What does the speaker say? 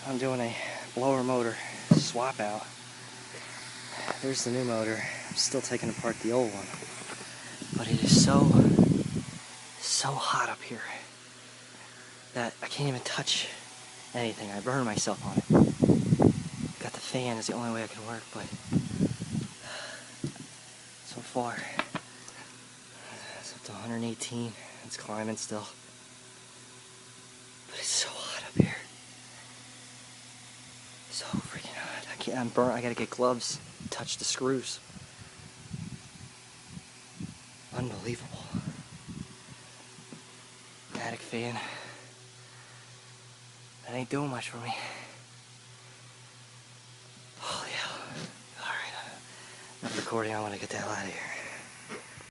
I'm doing a blower motor swap out. There's the new motor. I'm still taking apart the old one. But it is so hot up here that I can't even touch anything. I burn myself on it. Got the fan is the only way I can work, but so far it's up to 118. It's climbing still. But it's so hot up here. So freaking hot. I'm burnt. I gotta get gloves, touch the screws. Unbelievable. Attic fan. That ain't doing much for me. Holy hell. Alright, I'm recording. I want to get the hell out of here.